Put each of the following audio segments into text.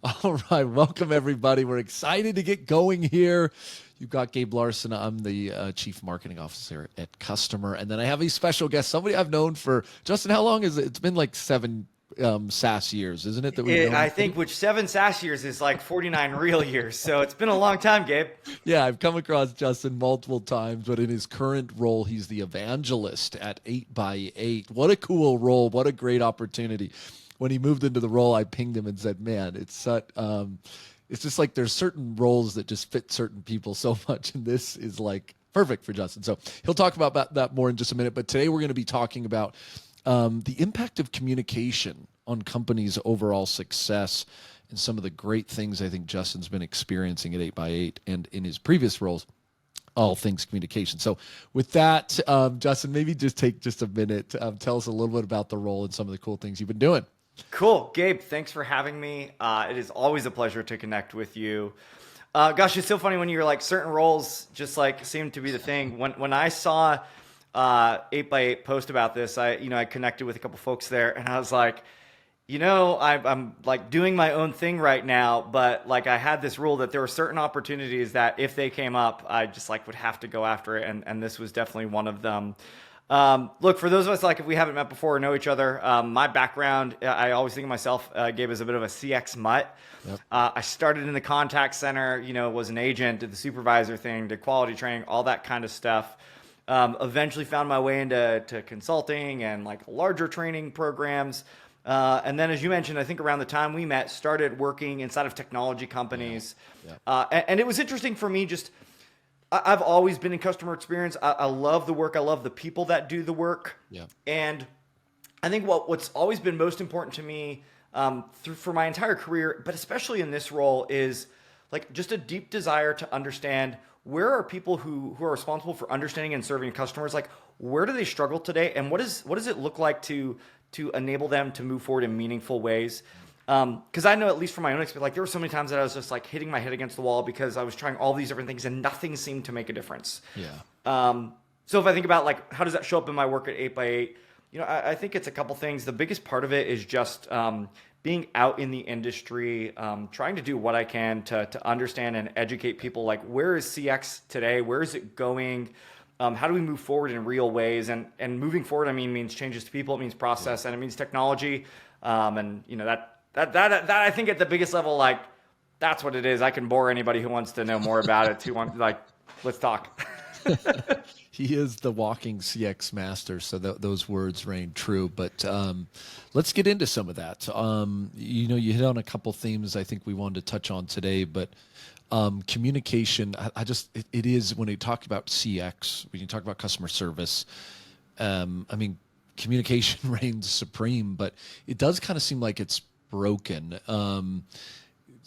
All right, welcome everybody. We're excited to get going here. You've got Gabe Larsen. I'm the Chief Marketing Officer at Customer, and then I have a special guest, somebody I've known for Justin. How long is it? It's been like seven SaaS years, isn't it? That we've known I each other? think which 7 SaaS years is like 49 real years. So it's been a long time, Gabe. Yeah, I've come across Justin multiple times, but in his current role, he's the evangelist at 8 by 8. What a cool role! What a great opportunity. When he moved into the role, I pinged him and said, "Man, it's just like there's certain roles that just fit certain people so much, and this is like perfect for Justin." So he'll talk about that more in just a minute. But today we're going to be talking about the impact of communication on companies' overall success and some of the great things I think Justin's been experiencing at 8 by 8 and in his previous roles, all things communication. So with that, Justin, maybe just take just a minute. Tell us a little bit about the role and some of the cool things you've been doing. Cool. Gabe, thanks for having me. It is always a pleasure to connect with you. Gosh, it's so funny when you're like certain roles just like seem to be the thing. When I saw 8 by 8 post about this, I connected with a couple folks there and I was like, I'm like doing my own thing right now, but like I had this rule that there were certain opportunities that if they came up, I just like would have to go after it. And this was definitely one of them. Look, for those of us, like if we haven't met before or know each other, my background, I always think of myself, Gabe, as a bit of a CX mutt. Yep. I started in the contact center, was an agent, did the supervisor thing, did quality training, all that kind of stuff. Eventually found my way into consulting and like larger training programs. And then, as you mentioned, I think around the time we met, started working inside of technology companies. Yeah. And it was interesting for me just I've always been in customer experience. I love the work. I love the people that do the work. Yeah. And I think what's always been most important to me for my entire career, but especially in this role, is like just a deep desire to understand where are people who are responsible for understanding and serving customers, like where do they struggle today, and what does it look like to enable them to move forward in meaningful ways. Because I know, at least from my own experience, like there were so many times that I was just like hitting my head against the wall because I was trying all these different things and nothing seemed to make a difference. Yeah. So if I think about like how does that show up in my work at 8 by 8, I think it's a couple things. The biggest part of it is just being out in the industry, trying to do what I can to understand and educate people. Like where is CX today? Where is it going? How do we move forward in real ways? And moving forward, I mean, means changes to people. It means process, and it means technology. And that I think at the biggest level, like that's what it is. I can bore anybody who wants to know more about it. Who wants like, let's talk. He is the walking CX master, so those words reign true. But let's get into some of that. You hit on a couple themes I think we wanted to touch on today, but communication, it is when you talk about CX, when you talk about customer service, communication reigns supreme, but it does kind of seem like it's broken.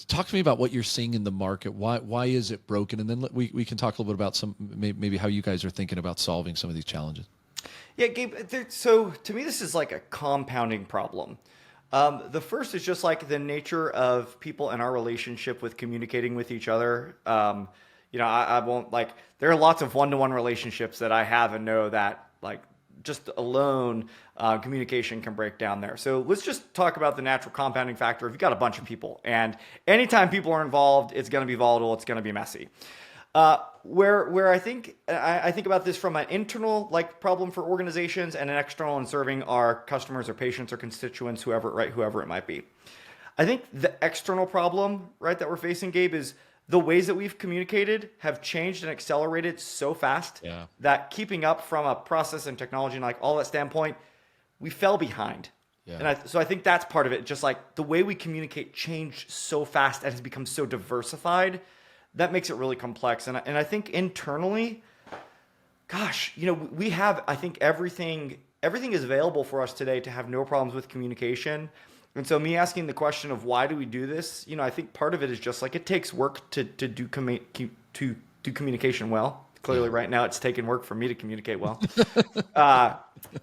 Talk to me about what you're seeing in the market. Why is it broken? And then we can talk a little bit about maybe how you guys are thinking about solving some of these challenges. Yeah, Gabe. So to me, this is like a compounding problem. The first is just like the nature of people and our relationship with communicating with each other. I won't like. There are lots of one-to-one relationships that I have and know that like just alone communication can break down there. So let's just talk about the natural compounding factor. If you've got a bunch of people, and anytime people are involved, it's going to be volatile. It's going to be messy. Where I think about this from an internal like problem for organizations and an external in serving our customers or patients or constituents, whoever it might be. I think the external problem, right, that we're facing, Gabe, is the ways that we've communicated have changed and accelerated so fast that keeping up from a process and technology and like all that standpoint, we fell behind. Yeah. And so I think that's part of it. Just like the way we communicate changed so fast and has become so diversified, that makes it really complex. And I think internally, gosh, we have, I think everything is available for us today to have no problems with communication. And so me asking the question of why do we do this, I think part of it is just like it takes work to do communication well. Clearly right now it's taken work for me to communicate well.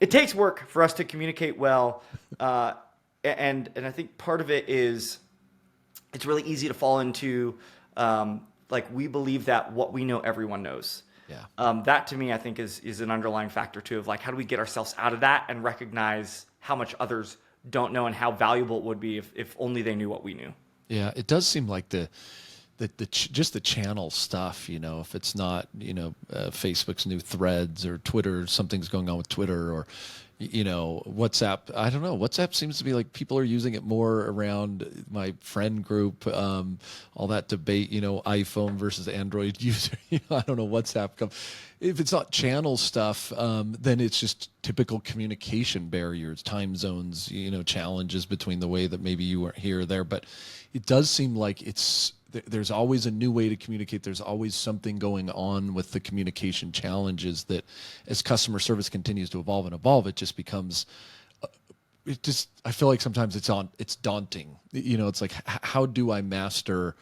It takes work for us to communicate well. And I think part of it is it's really easy to fall into like we believe that what we know everyone knows. Yeah. That to me I think is an underlying factor too of like how do we get ourselves out of that and recognize how much others don't know and how valuable it would be if only they knew what we knew. Yeah, it does seem like just the channel stuff, if it's not, Facebook's new threads or Twitter, something's going on with Twitter or, WhatsApp. I don't know. WhatsApp seems to be like people are using it more around my friend group, all that debate, iPhone versus Android user. I don't know. WhatsApp come. If it's not channel stuff, then it's just typical communication barriers, time zones, challenges between the way that maybe you weren't here or there. But it does seem like there's always a new way to communicate. There's always something going on with the communication challenges that as customer service continues to evolve, it just becomes, I feel like sometimes it's daunting. It's like, how do I master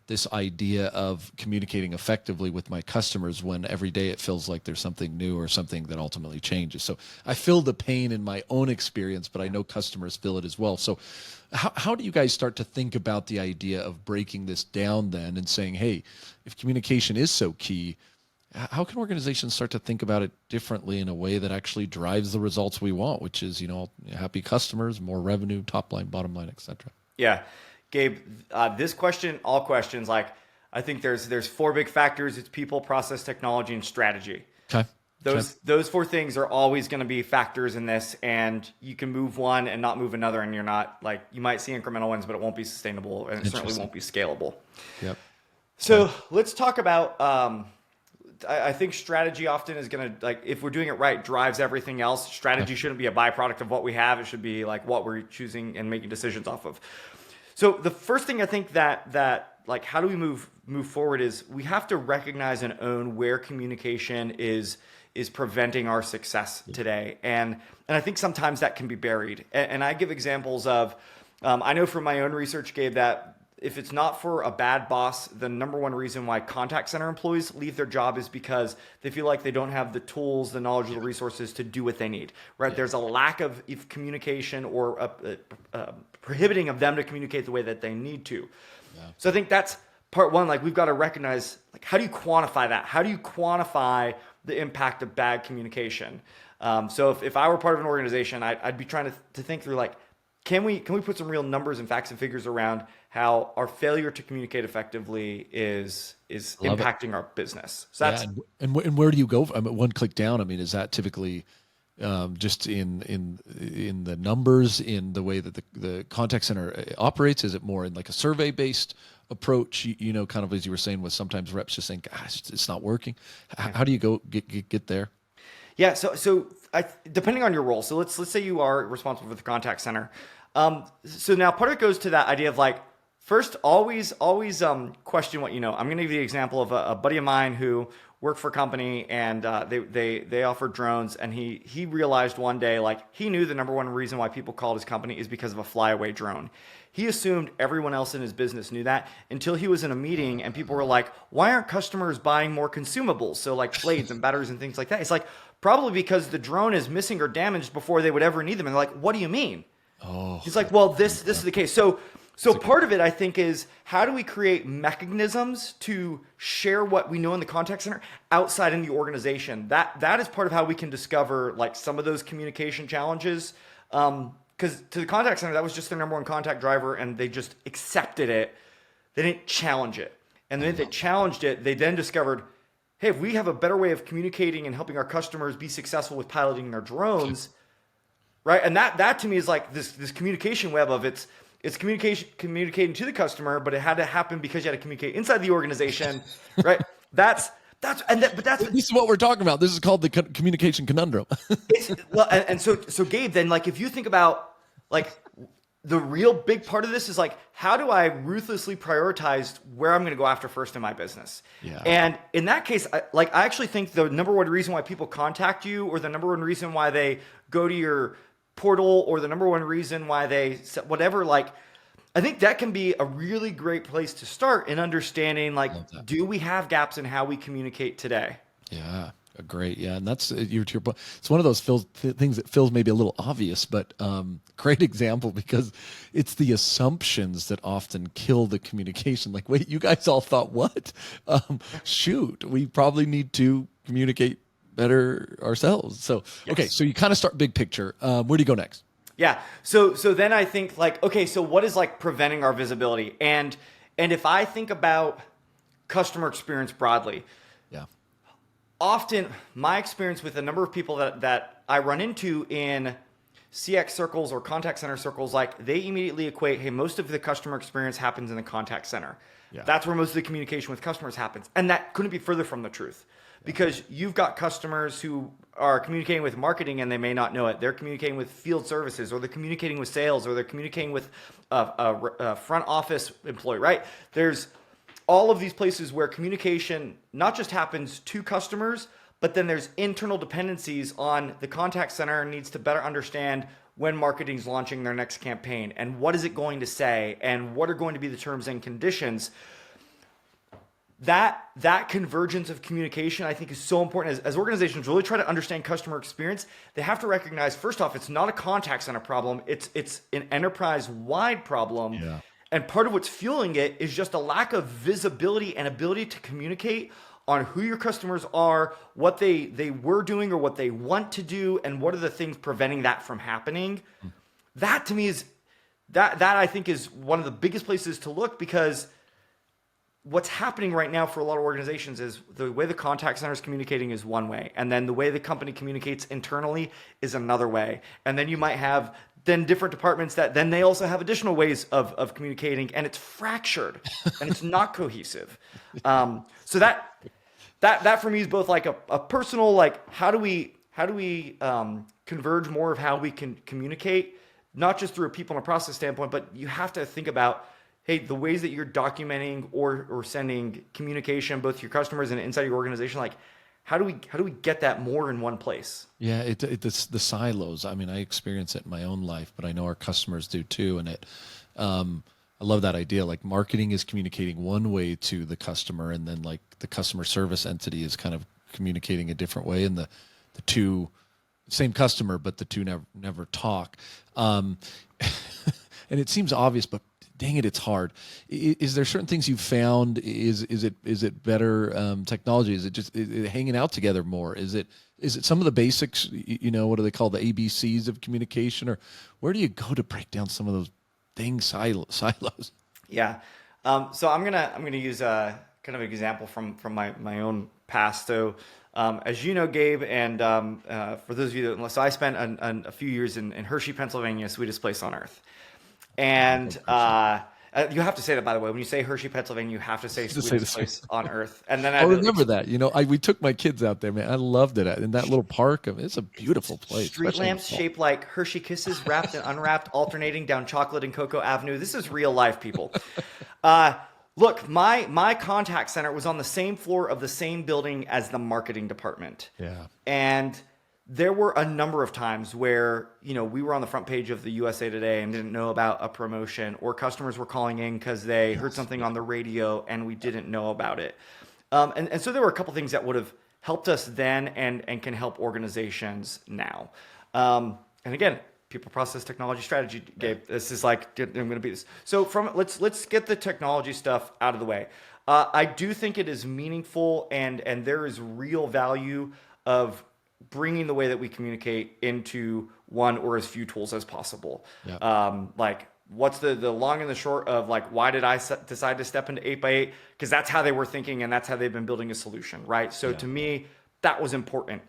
this idea of communicating effectively with my customers when every day it feels like there's something new or something that ultimately changes. So I feel the pain in my own experience, but I know customers feel it as well. So how do you guys start to think about the idea of breaking this down then and saying, hey, if communication is so key, how can organizations start to think about it differently in a way that actually drives the results we want, which is, happy customers, more revenue, top line, bottom line, et cetera? Yeah. Gabe, this question, all questions, like I think there's four big factors. It's people, process, technology, and strategy. Okay. Those four things are always going to be factors in this, and you can move one and not move another, and you're not like, you might see incremental ones, but it won't be sustainable, and it certainly won't be scalable. Yep. So let's talk about, I think strategy often is going to, like, if we're doing it right, drives everything else. Strategy shouldn't be a byproduct of what we have. It should be like what we're choosing and making decisions off of. So the first thing I think that like, how do we move forward is we have to recognize and own where communication is preventing our success today. And I think sometimes that can be buried. And I give examples of, I know from my own research, Gabe, that if it's not for a bad boss, the number one reason why contact center employees leave their job is because they feel like they don't have the tools, the knowledge, or the resources to do what they need, right? Yeah. There's a lack of communication or prohibiting of them to communicate the way that they need to. Yeah. So I think that's part one. Like, we've got to recognize, like, how do you quantify that? How do you quantify the impact of bad communication? So if I were part of an organization, I'd be trying to think through, like, can we put some real numbers and facts and figures around how our failure to communicate effectively is impacting our business? So that's and where do you go? I mean, one click down. I mean, is that typically just in the numbers, in the way that the contact center operates? Is it more in like a survey based approach? Kind of as you were saying, with sometimes reps just saying, "Gosh, it's not working." How do you go get there? Yeah. So depending on your role. So let's say you are responsible for the contact center. So now part of it goes to that idea of, like, first, always question what you know. I'm going to give you the example of a buddy of mine who worked for a company, and they offered drones, and he realized one day, like, he knew the number one reason why people called his company is because of a flyaway drone. He assumed everyone else in his business knew that until he was in a meeting and people were like, why aren't customers buying more consumables? So like blades and batteries and things like that. It's like, probably because the drone is missing or damaged before they would ever need them. And they're like, what do you mean? Oh, he's like, well, this is the case. So part of it, I think, is how do we create mechanisms to share what we know in the contact center outside in the organization? That is part of how we can discover, like, some of those communication challenges. Because to the contact center, that was just their number one contact driver, and they just accepted it. They didn't challenge it. And then they challenged it. They then discovered, hey, if we have a better way of communicating and helping our customers be successful with piloting their drones, right? And that to me is like this communication web of it's communicating to the customer, but it had to happen because you had to communicate inside the organization, right? But this is what we're talking about. This is called the communication conundrum. So Gabe, then, like, if you think about, like, the real big part of this is, like, how do I ruthlessly prioritize where I'm going to go after first in my business? Yeah. And in that case, I actually think the number one reason why people contact you, or the number one reason why they go to your portal, or the number one reason why they whatever, like, I think that can be a really great place to start in understanding, like, do we have gaps in how we communicate today? Yeah. Great. Yeah. And that's to your point. It's one of those things that feels maybe a little obvious, but great example, because it's the assumptions that often kill the communication. Like, wait, you guys all thought what? Shoot, we probably need to communicate better ourselves. So, okay. So you kind of start big picture. Where do you go next? Yeah. So then I think like, okay, so what is like preventing our visibility? And if I think about customer experience broadly, Yeah. often my experience with a number of people that I run into in CX circles or contact center circles, like they immediately equate, hey, most of the customer experience happens in the contact center. Yeah. That's where most of the communication with customers happens. And that couldn't be further from the truth, because you've got customers who are communicating with marketing and they may not know it. They're communicating with field services, or they're communicating with sales, or they're communicating with a front office employee, right? There's all of these places where communication not just happens to customers, but then there's internal dependencies on the contact center needs to better understand when marketing's launching their next campaign and what is it going to say and what are going to be the terms and conditions. That convergence of communication, I think, is so important. As organizations really try to understand customer experience, they have to recognize, first off, it's not a contact center problem. It's an enterprise-wide problem. Yeah. And part of what's fueling it is just a lack of visibility and ability to communicate on who your customers are, what they were doing or what they want to do, and what are the things preventing that from happening. That to me is that I think is one of the biggest places to look, because what's happening right now for a lot of organizations is the way the contact center is communicating is one way, and then the way the company communicates internally is another way. And then you might have then different departments that then they also have additional ways of communicating, and it's fractured and it's not cohesive. So that for me is both like a personal, like how do we converge more of how we can communicate, not just through a people and a process standpoint, but you have to think about, hey, the ways that you're documenting or sending communication both to your customers and inside your organization, like how do we get that more in one place? Yeah, it's the silos. I mean, I experience it in my own life, but I know our customers do too. And I love that idea. Like marketing is communicating one way to the customer, and then like the customer service entity is kind of communicating a different way, and the two same customer, but the two never talk. And it seems obvious, but dang it, it's hard. Is there certain things you've found? Is it better technology? Is it just hanging out together more? Is it some of the basics? You know, what do they call the ABCs of communication, or where do you go to break down some of those silos? Yeah. So I'm gonna use a kind of an example from my own past. So as you know, Gabe, and for those of you that don't know, so I spent a few years in Hershey, Pennsylvania, sweetest place on earth. And you have to say that, by the way. When you say Hershey, Pennsylvania, you have to say sweetest place on earth. And then I remember that. You know, we took my kids out there, man. I loved it. In that little park. I mean, it's a beautiful place. Street lamps shaped like Hershey Kisses, wrapped and unwrapped, alternating down Chocolate and Cocoa Avenue. This is real life, people. Look, my contact center was on the same floor of the same building as the marketing department. Yeah. And there were a number of times where, you know, we were on the front page of the USA Today and didn't know about a promotion, or customers were calling in because they heard something on the radio and we didn't know about it. And so there were a couple things that would have helped us then and can help organizations now. And again, people, process, technology, strategy, Gabe. This is like, I'm going to be this. So let's get the technology stuff out of the way. I do think it is meaningful, and there is real value of bringing the way that we communicate into one or as few tools as possible. Yeah. Like what's the long and the short of like, why did I decide to step into 8x8? Because that's how they were thinking, and that's how they've been building a solution, right? So to me, that was important.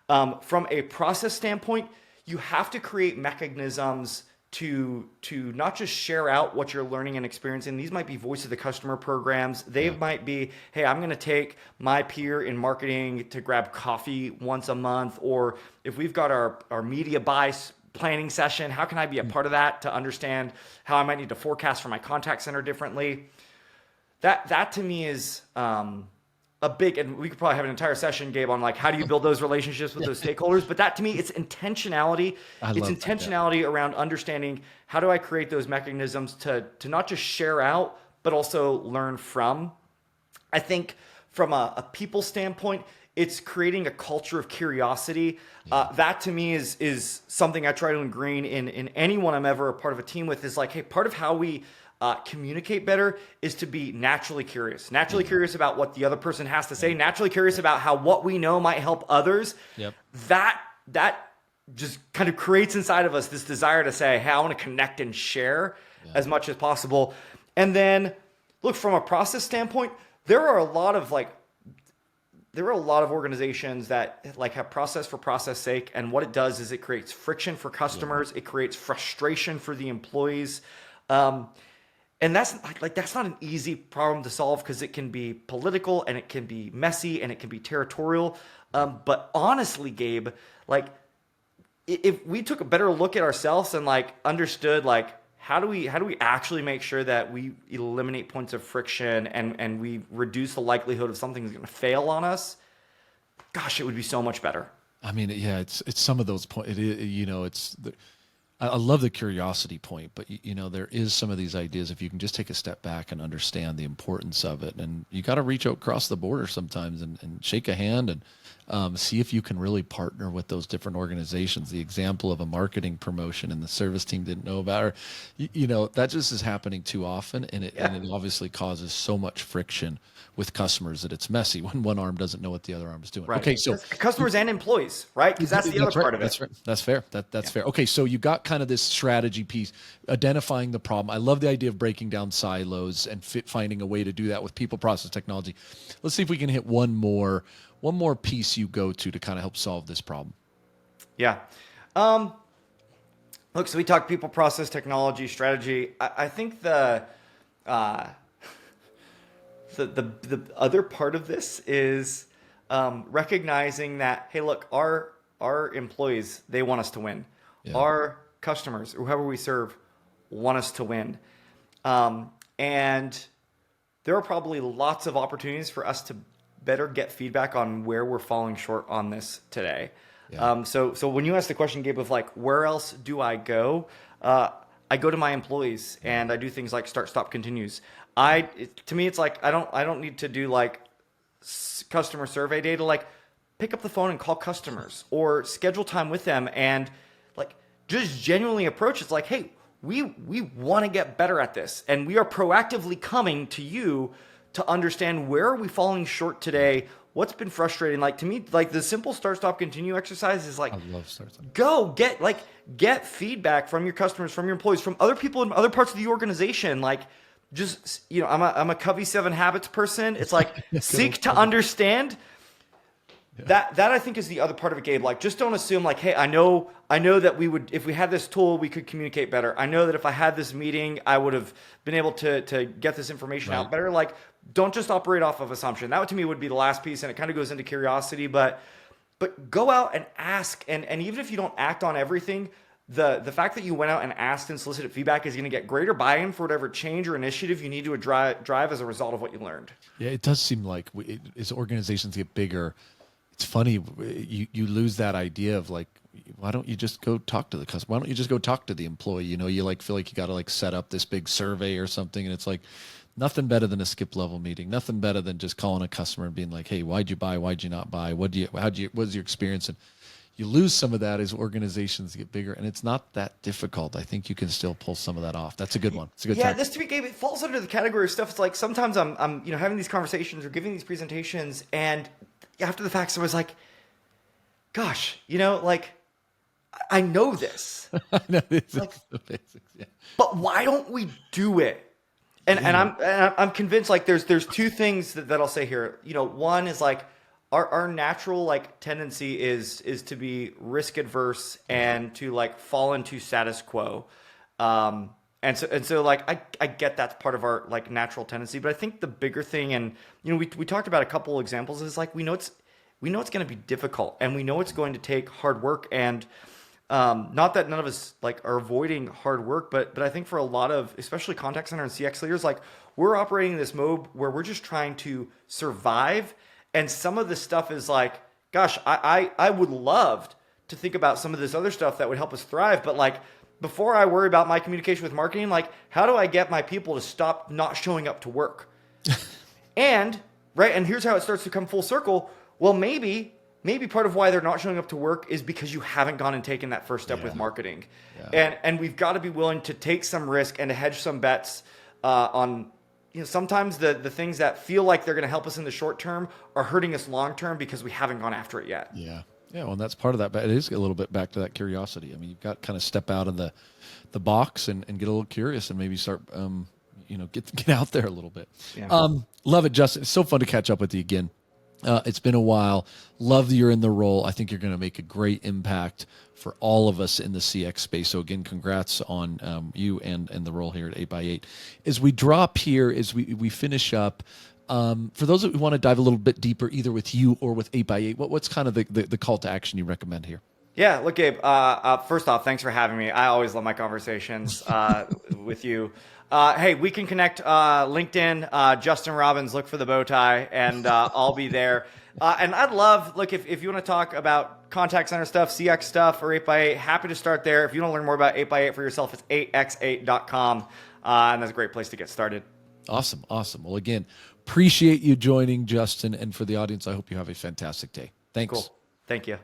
From a process standpoint, you have to create mechanisms to not just share out what you're learning and experiencing. These might be voice of the customer programs. They might be, hey, I'm going to take my peer in marketing to grab coffee once a month. Or if we've got our media buy planning session, how can I be a part of that to understand how I might need to forecast for my contact center differently? That to me is a big, and we could probably have an entire session, Gabe, on like how do you build those relationships with those stakeholders. But that to me, it's intentionality. It's intentionality around understanding how do I create those mechanisms to not just share out, but also learn from. I think from a people standpoint, it's creating a culture of curiosity. That to me is something I try to ingrain in anyone I'm ever a part of a team with, is like, hey, part of how we communicate better is to be naturally curious curious about what the other person has to say, naturally curious about how what we know might help others. That just kind of creates inside of us this desire to say, hey, I want to connect and share as much as possible. And then look, from a process standpoint, there are a lot of organizations that like have process for process sake. And what it does is it creates friction for customers. It creates frustration for the employees. And that's not an easy problem to solve because it can be political and it can be messy and it can be territorial. But honestly, Gabe, like if we took a better look at ourselves and like understood like how do we actually make sure that we eliminate points of friction and we reduce the likelihood of something is going to fail on us, gosh, it would be so much better. I mean, yeah, it's some of those points. I love the curiosity point, but there is some of these ideas. If you can just take a step back and understand the importance of it, and you got to reach out across the border sometimes and shake a hand and see if you can really partner with those different organizations. The example of a marketing promotion and the service team didn't know about, or that just is happening too often, and it obviously causes so much friction with customers that it's messy when one arm doesn't know what the other arm is doing. Right. Okay, so customers and employees, right? Because that's the other part of it. That's right. That's fair. That's fair. Okay, so you got kind of this strategy piece, identifying the problem. I love the idea of breaking down silos and finding a way to do that with people, process, technology. Let's see if we can hit one more piece you go to kind of help solve this problem. Yeah. Look, so we talked people, process, technology, strategy. I think the other part of this is recognizing that, hey, look, our employees, they want us to win. Yeah. Our customers, whoever we serve, want us to win. And there are probably lots of opportunities for us to better get feedback on where we're falling short on this today. Yeah. So when you ask the question, Gabe, of like, where else do I go? I go to my employees and I do things like start, stop, continues. To me, it's like, I don't need to do like customer survey data, like pick up the phone and call customers or schedule time with them and like just genuinely approach. It's like, hey, we want to get better at this. And we are proactively coming to you to understand where are we falling short today? What's been frustrating? Like to me, like the simple start, stop, continue exercise is like, I love start, stop. Go get feedback from your customers, from your employees, from other people in other parts of the organization. Like just, I'm a Covey 7 Habits person. It's like seek to understand. Yeah. That I think is the other part of it, Gabe. Like, just don't assume like, hey, I know that we would, if we had this tool, we could communicate better. I know that if I had this meeting, I would have been able to get this information out better. Like, don't just operate off of assumption. That to me would be the last piece, and it kind of goes into curiosity. But go out and ask, and even if you don't act on everything, the fact that you went out and asked and solicited feedback is going to get greater buy-in for whatever change or initiative you need to drive as a result of what you learned. Yeah, it does seem like as organizations get bigger, it's funny, you lose that idea of like, why don't you just go talk to the customer? Why don't you just go talk to the employee? You like feel like you got to like set up this big survey or something. And it's like nothing better than a skip level meeting. Nothing better than just calling a customer and being like, hey, why'd you buy? Why'd you not buy? What's your experience? And you lose some of that as organizations get bigger, and it's not that difficult. I think you can still pull some of that off. That's a good one. It's a good time. This to me, Gabe, it falls under the category of stuff. It's like sometimes I'm having these conversations or giving these presentations, and after the fact, I was like, gosh, like I know this. I know this like, is the basics, yeah. But why don't we do it? And I'm convinced like there's two things that I'll say here. One is like our natural like tendency is to be risk adverse and to like fall into status quo. And so like I get that's part of our like natural tendency, but I think the bigger thing, and we talked about a couple examples, is like we know it's going to be difficult, and we know it's going to take hard work, and not that none of us like are avoiding hard work, but I think for a lot of especially contact center and CX leaders, like we're operating in this mode where we're just trying to survive, and some of this stuff is like, gosh, I would love to think about some of this other stuff that would help us thrive, but like before I worry about my communication with marketing, like how do I get my people to stop not showing up to work? And here's how it starts to come full circle. Well, maybe part of why they're not showing up to work is because you haven't gone and taken that first step with marketing. Yeah. And we've got to be willing to take some risk and to hedge some bets on, sometimes the things that feel like they're going to help us in the short term are hurting us long term because we haven't gone after it yet. Yeah. Yeah, well, and that's part of that. But it is a little bit back to that curiosity. I mean, you've got to kind of step out of the box and get a little curious and maybe start, get out there a little bit. Yeah. Love it, Justin. It's so fun to catch up with you again. It's been a while. Love that you're in the role. I think you're going to make a great impact for all of us in the CX space. So again, congrats on you and the role here at 8x8. As we drop here, as we finish up, for those that want to dive a little bit deeper, either with you or with 8x8, what's kind of the call to action you recommend here? Yeah, look, Gabe, first off, thanks for having me. I always love my conversations with you. Hey, we can connect LinkedIn, Justin Robbins, look for the bow tie, and I'll be there. And I'd love, look, if you want to talk about contact center stuff, CX stuff, or 8x8, happy to start there. If you want to learn more about 8x8 for yourself, it's 8x8.com, and that's a great place to get started. Awesome. Well, again, appreciate you joining, Justin, and for the audience, I hope you have a fantastic day. Thanks. Cool. Thank you.